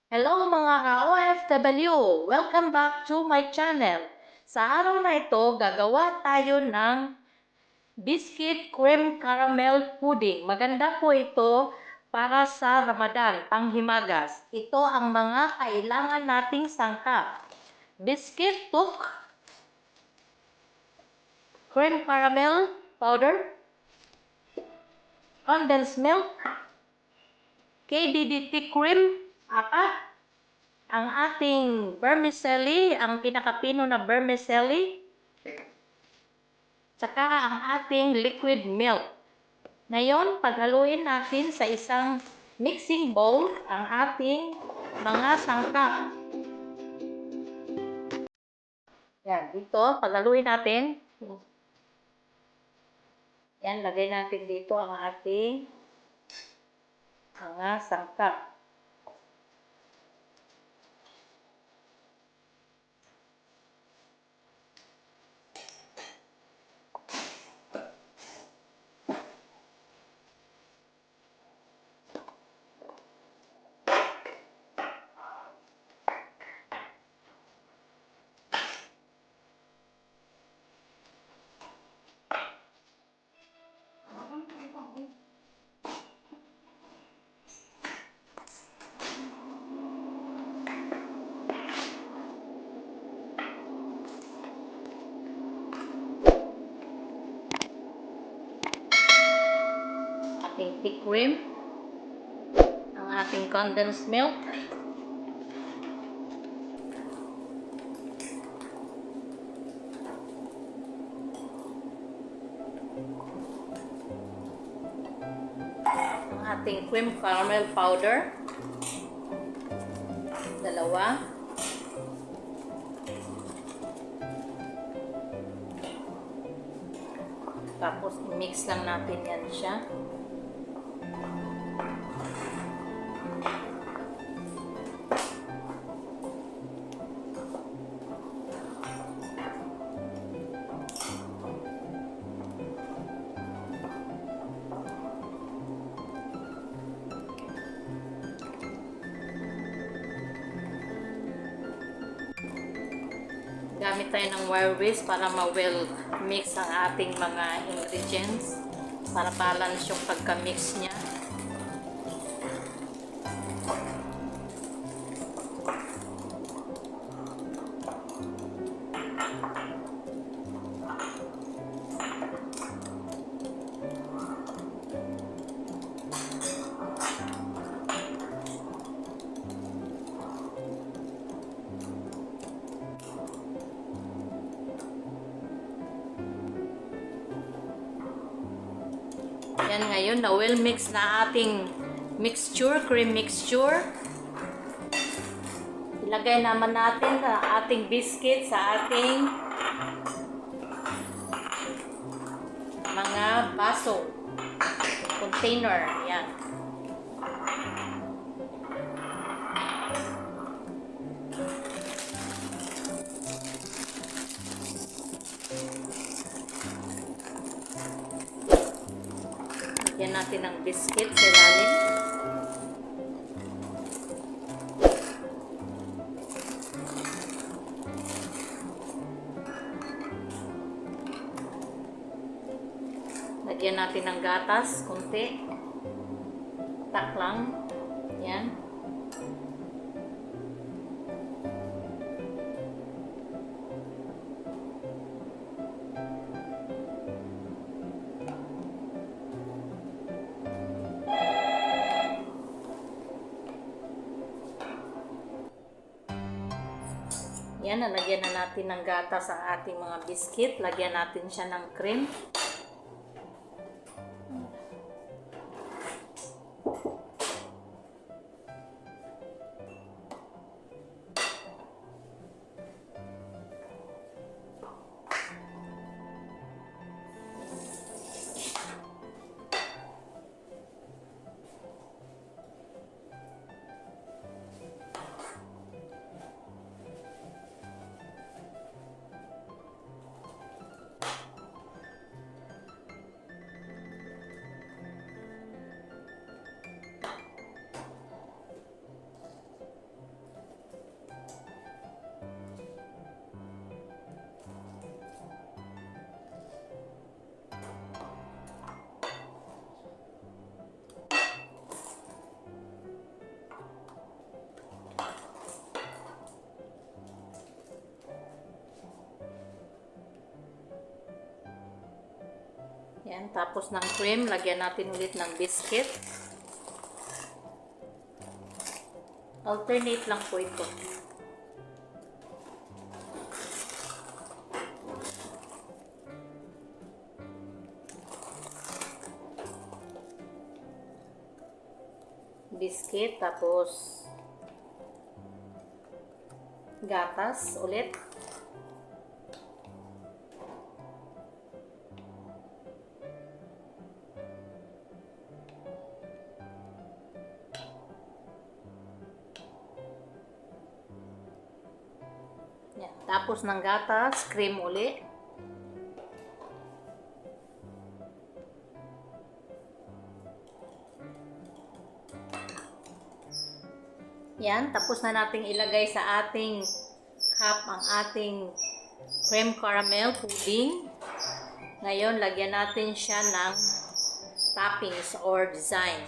Hello mga ka-OFW! Welcome back to my channel. Sa araw na ito, gagawa tayo ng biscuit cream caramel pudding. Maganda po ito para sa Ramadan, panghimagas. Ito ang mga kailangan nating sangkap. Biscuit cook, cream caramel powder, condensed milk, KDDT cream, apat, ang ating vermicelli, ang pinakapino na vermicelli, tsaka ang ating liquid milk. Ngayon, paghaluin natin sa isang mixing bowl ang ating mga sangkap. Yan, dito, paghaluin natin. Yan, lagay natin dito ang ating mga sangkap. Ating thick cream, ang ating condensed milk, ang ating cream caramel powder, dalawa, tapos i-mix lang natin yan siya. Gamit tayo ng wire whisk para ma-well mix ang ating mga ingredients para balance yung pagka-mix niya. Yan, ngayon na well mix na ating mixture, cream mixture. Ilagay naman natin ang ating biscuit sa ating mga baso, container. Yan. Yan natin ang biscuit sa ilalim. Lagyan natin ng gatas, konti. Tak lang. Yan. Yan, nalagyan na natin ng gatas ang ating mga biscuit. Lagyan natin siya ng cream. Yan, tapos ng cream, lagyan natin ulit ng biscuit. Alternate lang po ito. Biscuit, tapos gatas ulit. Yan. Tapos ng gatas, cream uli. Yan, tapos na nating ilagay sa ating cup ang ating cream caramel pudding. Ngayon, lagyan natin siya ng toppings or design.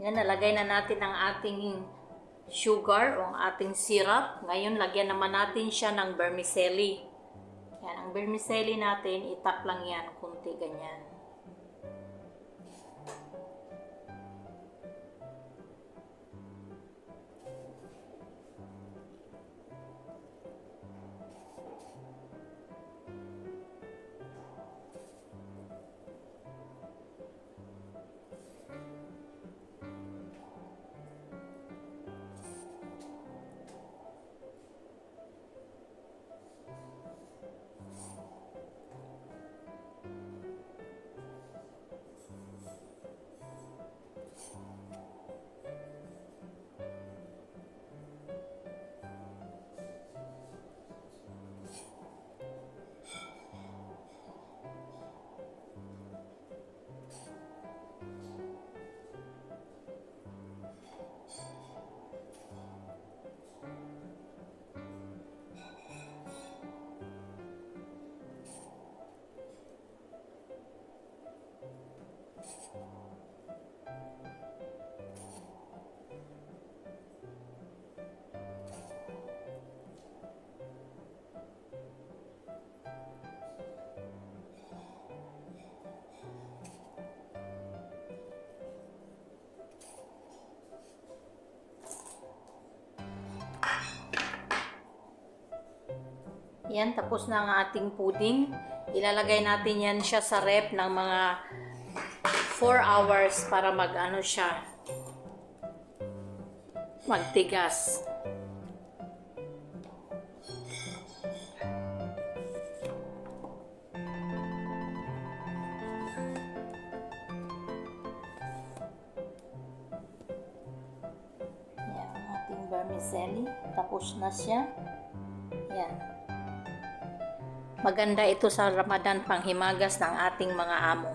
Yan, nalagay na natin ang ating sugar o ang ating syrup. Ngayon, lagyan naman natin siya ng vermicelli. Yan, ang vermicelli natin, itap lang yan, kunti ganyan. Yan, tapos na ang ating pudding. Ilalagay natin yan siya sa ref ng mga 4 hours para mag-ano siya, magtigas. Yan, ang ating vermicelli. Tapos na siya. Yan. Maganda ito sa Ramadan, panghimagas ng ating mga amo.